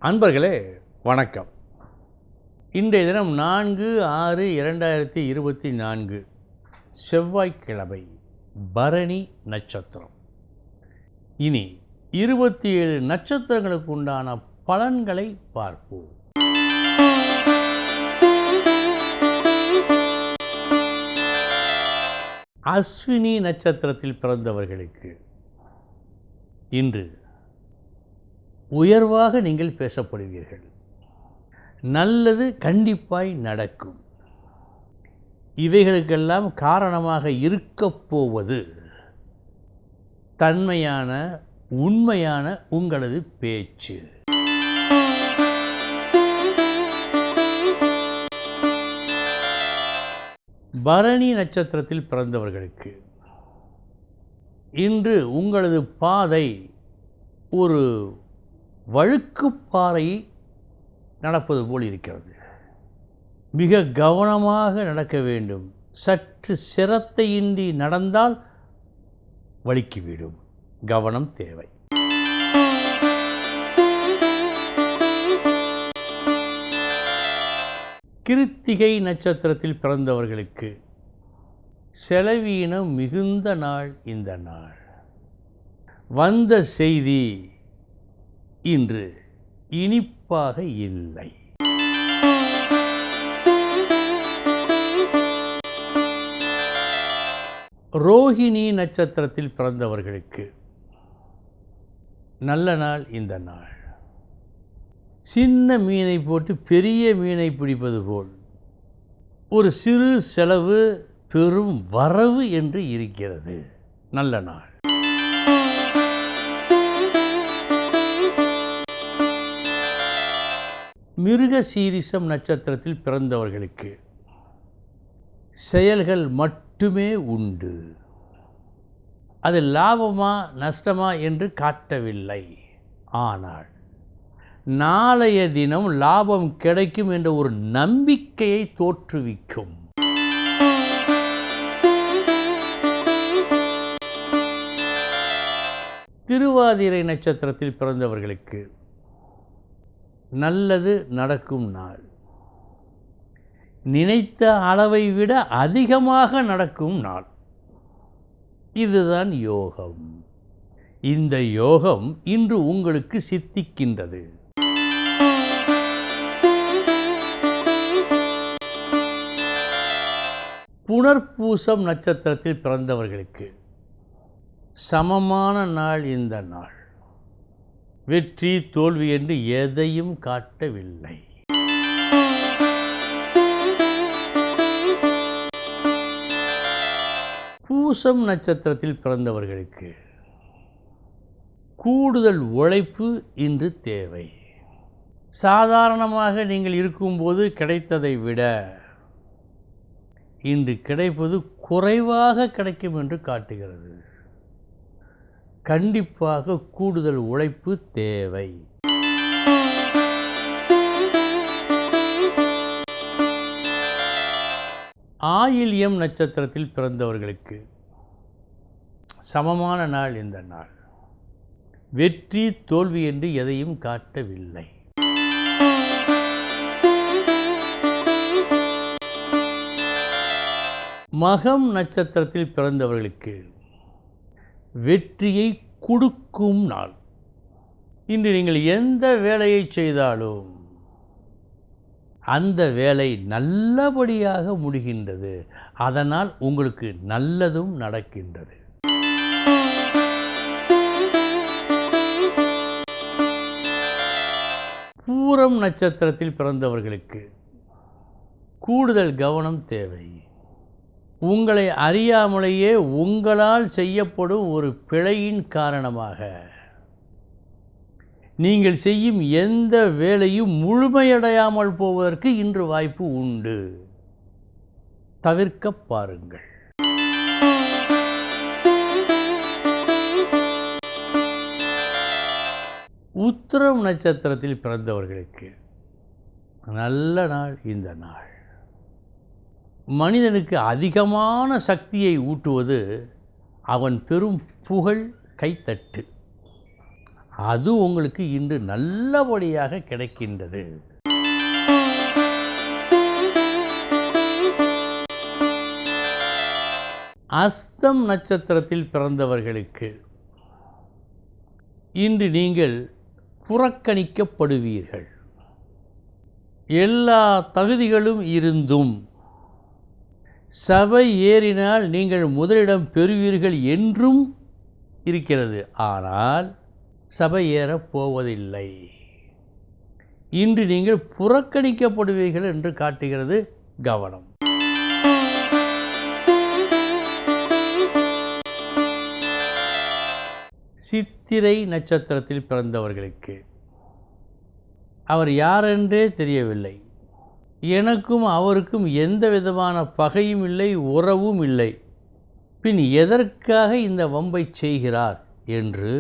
அன்பர்களே வணக்கம். இன்றைய தினம் 4/6/2024 செவ்வாய்க்கிழமை, பரணி நட்சத்திரம். இனி 27 நட்சத்திரங்களுக்கு உண்டான பலன்களை பார்ப்போம். அஸ்வினி நட்சத்திரத்தில் பிறந்தவர்களுக்கு இன்று உயர்வாக நீங்கள் பேசப்படுவீர்கள். நல்லது கண்டிப்பாய் நடக்கும். இவைகளுக்கெல்லாம் காரணமாக இருக்கப் போவது தன்மையான உண்மையான உங்களது பேச்சு. பரணி நட்சத்திரத்தில் பிறந்தவர்களுக்கு இன்று உங்களது பாதை ஒரு வழுக்குப்பாறை நடப்பது போல் இருக்கிறது. மிக கவனமாக நடக்க வேண்டும். சற்று சிரத்தையின்றி நடந்தால் வழுக்கிவிடும். கவனம் தேவை. கிருத்திகை நட்சத்திரத்தில் பிறந்தவர்களுக்கு செலவீனம் மிகுந்த நாள் இந்த நாள். வந்த செய்தி இன்று இனிப்பாக இல்லை. ரோஹிணி நட்சத்திரத்தில் பிறந்தவர்களுக்கு நல்ல நாள் இந்த நாள். சின்ன மீனை போட்டு பெரிய மீனை பிடிப்பது போல் ஒரு சிறு செலவு பெரும் வரவு என்று இருக்கிறது. நல்ல நாள். மிருகசீரிஷம் நட்சத்திரத்தில் பிறந்தவர்களுக்கு செயல்கள் மட்டுமே உண்டு. அது லாபமா நஷ்டமா என்று காட்டவில்லை. ஆனால் நாளைய தினம் லாபம் கிடைக்கும் என்ற ஒரு நம்பிக்கையை தோற்றுவிக்கும். திருவாதிரை நட்சத்திரத்தில் பிறந்தவர்களுக்கு நல்லது நடக்கும் நாள். நினைத்த அளவை விட அதிகமாக நடக்கும் நாள். இதுதான் யோகம். இந்த யோகம் இன்று உங்களுக்கு சித்திக்கின்றது. புனர்பூசம் நட்சத்திரத்தில் பிறந்தவர்களுக்கு சமமான நாள் இந்த நாள். வெற்றி தோல்வி என்று எதையும் காட்டவில்லை. பூசம் நட்சத்திரத்தில் பிறந்தவர்களுக்கு கூடுதல் உழைப்பு இன்று தேவை. சாதாரணமாக நீங்கள் இருக்கும்போது கிடைத்ததை விட இன்று கிடைப்பது குறைவாக கிடைக்கும் என்று காட்டுகிறது. கண்டிப்பாக கூடுதல் உழைப்பு தேவை. ஆயில்யம் நட்சத்திரத்தில் பிறந்தவர்களுக்கு சமமான நாள் இந்த நாள். வெற்றி தோல்வி என்று எதையும் காட்டவில்லை. மகம் நட்சத்திரத்தில் பிறந்தவர்களுக்கு வெற்றியை கொடுக்கும் நாள். இன்று நீங்கள் எந்த வேலையை செய்தாலும் அந்த வேலை நல்லபடியாக முடிகின்றது. அதனால் உங்களுக்கு நல்லதும் நடக்கின்றது. பூரம் நட்சத்திரத்தில் பிறந்தவர்களுக்கு கூடுதல் கவனம் தேவை. உங்களை அறியாமலேயே உங்களால் செய்யப்படும் ஒரு பிழையின் காரணமாக நீங்கள் செய்யும் எந்த வேலையும் முழுமையடையாமல் போவதற்கு இன்று வாய்ப்பு உண்டு. தவிர்க்க பாருங்கள். உத்திரம் நட்சத்திரத்தில் பிறந்தவர்களுக்கு நல்ல நாள் இந்த நாள். மனிதனுக்கு அதிகமான சக்தியை ஊட்டுவது அவன் பெரும் புகழ், கைத்தட்டு. அது உங்களுக்கு இன்று நல்லபடியாக கிடைக்கின்றது. அஸ்தம் நட்சத்திரத்தில் பிறந்தவர்களுக்கு இன்று நீங்கள் புறக்கணிக்கப்படுவீர்கள். எல்லா தகுதிகளும் இருந்தும் சபை ஏறினால் நீங்கள் முதலிடம் பெறுவீர்கள் என்றும் இருக்கிறது. ஆனால் சபை ஏறப் போவதில்லை. இன்று நீங்கள் புறக்கணிக்கப்படுவீர்கள் என்று காட்டுகிறது. கவனம். சித்திரை நட்சத்திரத்தில் பிறந்தவர்களுக்கு அவர் யாரென்றே தெரியவில்லை. எனக்கும் அவருக்கும் எந்த விதமான பகையும் இல்லை, உறவும் இல்லை. பின் எதற்காக இந்த வம்பை செய்கிறார் என்று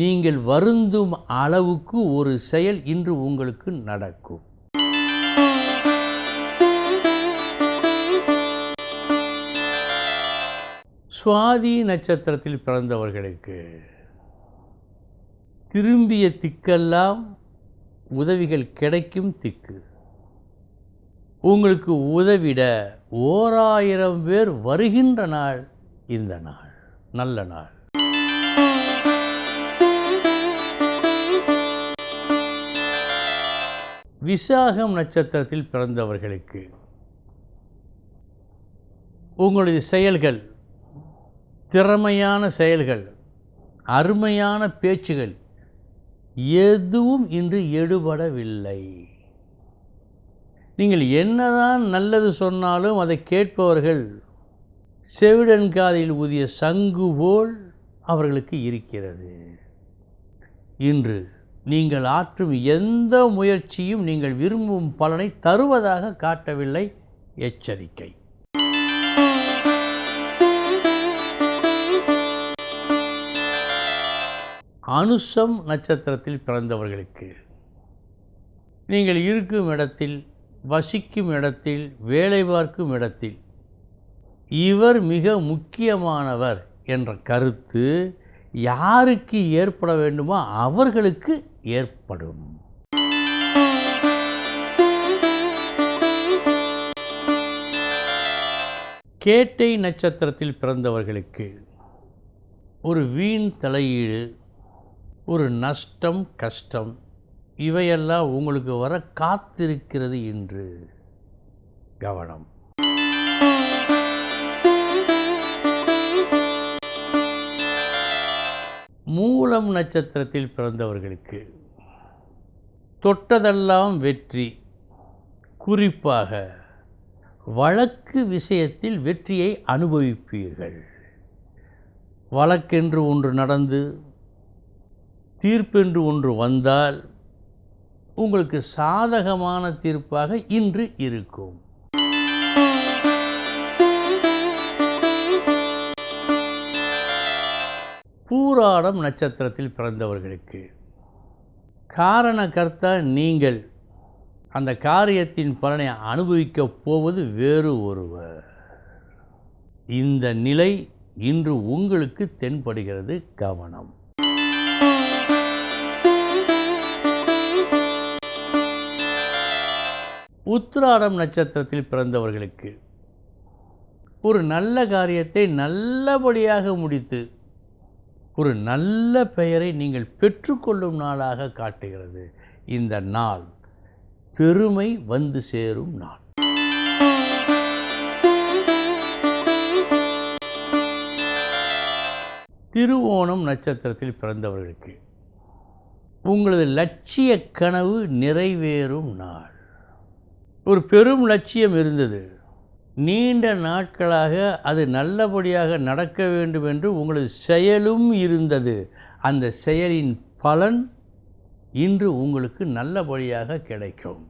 நீங்கள் வருந்தும் அளவுக்கு ஒரு செயல் இன்று உங்களுக்கு நடக்கும். சுவாதி நட்சத்திரத்தில் பிறந்தவர்களுக்கு திரும்பிய திக்கெல்லாம் உதவிகள் கிடைக்கும் திக்கு. உங்களுக்கு உதவிட 1000 பேர் வருகின்ற நாள் இந்த நாள். நல்ல நாள். விசாகம் நட்சத்திரத்தில் பிறந்தவர்களுக்கு உங்களுடைய செயல்கள், திறமையான செயல்கள், அருமையான பேச்சுகள் எதுவும் இன்று எடுபடவில்லை. நீங்கள் என்னதான் நல்லது சொன்னாலும் அதை கேட்பவர்கள் செவிடன் காதில் ஊதிய சங்கு போல் அவர்களுக்கு இருக்கிறது. இன்று நீங்கள் ஆற்றும் எந்த முயற்சியும் நீங்கள் விரும்பும் பலனை தருவதாக காட்டவில்லை. எச்சரிக்கை. அனுசம் நட்சத்திரத்தில் பிறந்தவர்களுக்கு நீங்கள் இருக்கும் இடத்தில், வசிக்கும் இடத்தில், வேலை பார்க்கும் இடத்தில் இவர் மிக முக்கியமானவர் என்ற கருத்து யாருக்கு ஏற்பட வேண்டுமோ அவர்களுக்கு ஏற்படும். கேட்டை நட்சத்திரத்தில் பிறந்தவர்களுக்கு ஒரு வீண் தலையீடு, ஒரு நஷ்டம், கஷ்டம் இவையெல்லாம் உங்களுக்கு வர காத்திருக்கிறது என்று கவனம். மூலம் நட்சத்திரத்தில் பிறந்தவர்களுக்கு தொட்டதெல்லாம் வெற்றி. குறிப்பாக வழக்கு விஷயத்தில் வெற்றியை அனுபவிப்பீர்கள். வழக்கென்று ஒன்று நடந்து தீர்ப்பென்று ஒன்று வந்தால் உங்களுக்கு சாதகமான தீர்ப்பாக இன்று இருக்கும். பூராடம் நட்சத்திரத்தில் பிறந்தவர்களுக்கு காரணகர்த்தா நீங்கள். அந்த காரியத்தின் பலனை அனுபவிக்கப் போவது வேறு ஒருவர். இந்த நிலை இன்று உங்களுக்கு தென்படுகிறது. கவனம். உத்திராடம் நட்சத்திரத்தில் பிறந்தவர்களுக்கு ஒரு நல்ல காரியத்தை நல்லபடியாக முடித்து ஒரு நல்ல பெயரை நீங்கள் பெற்றுக்கொள்ளும் நாளாக காட்டுகிறது. இந்த நாள் பெருமை வந்து சேரும் நாள். திருவோணம் நட்சத்திரத்தில் பிறந்தவர்களுக்கு உங்களது லட்சிய கனவு நிறைவேறும் நாள். ஒரு பெரும் லட்சியம் இருந்தது, நீண்ட நாட்களாக அது நல்லபடியாக நடக்க வேண்டும் என்று உங்களது செயலும் இருந்தது. அந்த செயலின் பலன் இன்று உங்களுக்கு நல்லபடியாக கிடைக்கும்.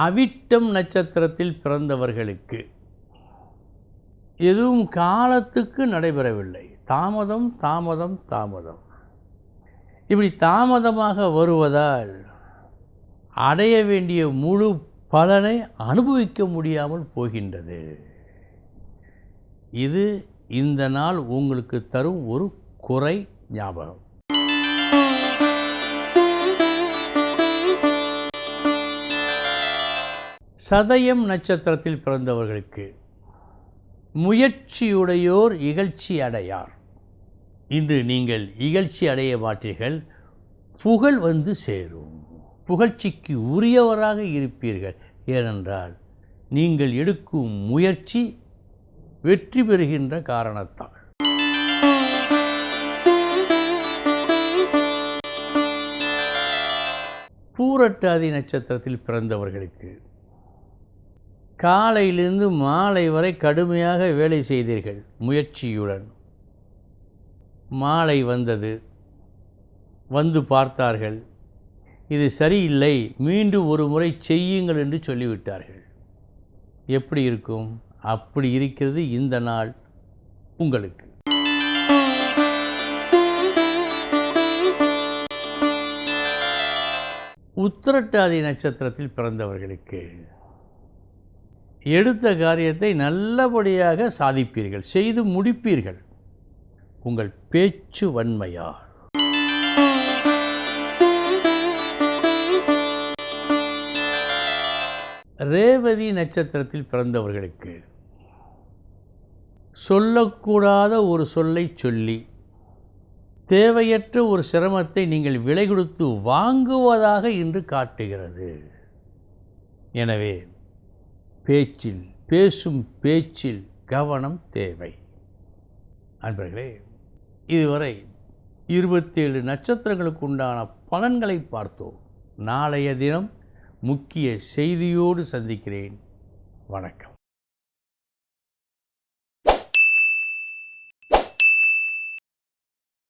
அவிட்டம் நட்சத்திரத்தில் பிறந்தவர்களுக்கு எதுவும் காலத்துக்கு நடைபெறவில்லை. தாமதம் தாமதம் தாமதம். இப்படி தாமதமாக வருவதால் அடைய வேண்டிய முழு பலனை அனுபவிக்க முடியாமல் போகின்றது. இது இந்த நாள் உங்களுக்கு தரும் ஒரு குறை ஞாபகம். சதயம் நட்சத்திரத்தில் பிறந்தவர்களுக்கு முயற்சியுடையோர் இகழ்ச்சி அடையார். இன்று நீங்கள் இகழ்ச்சி அடைய மாட்டீர்கள், புகழ் வந்து சேரும். புகழ்ச்சிக்கு உரியவராக இருப்பீர்கள். ஏனென்றால் நீங்கள் எடுக்கும் முயற்சி வெற்றி பெறுகின்ற காரணத்தால். பூரட்டாதி நட்சத்திரத்தில் பிறந்தவர்களுக்கு காலையிலிருந்து மாலை வரை கடுமையாக வேலை செய்தீர்கள் முயற்சியுடன். மாலை வந்தது, வந்து பார்த்தார்கள், இது சரியில்லை, மீண்டும் ஒரு முறை செய்யுங்கள் என்று சொல்லிவிட்டார்கள். எப்படி இருக்கும்? அப்படி இருக்கிறது இந்த நாள் உங்களுக்கு. உத்திரட்டாதி நட்சத்திரத்தில் பிறந்தவர்களுக்கு எடுத்த காரியத்தை நல்லபடியாக சாதிப்பீர்கள், செய்து முடிப்பீர்கள் உங்கள் பேச்சு வன்மையால். ரேவதி நட்சத்திரத்தில் பிறந்தவர்களுக்கு சொல்லக்கூடாத ஒரு சொல்லை சொல்லி தேவையற்ற ஒரு சிரமத்தை நீங்கள் விலை கொடுத்து வாங்குவதாக இன்று காட்டுகிறது. எனவே பேசும் பேச்சில் கவனம் தேவை. அன்பர்களே, இதுவரை 27 நட்சத்திரங்களுக்கு உண்டான பலன்களை பார்த்தோம். நாளைய தினம் முக்கிய செய்தியோடு சந்திக்கிறேன். வணக்கம்.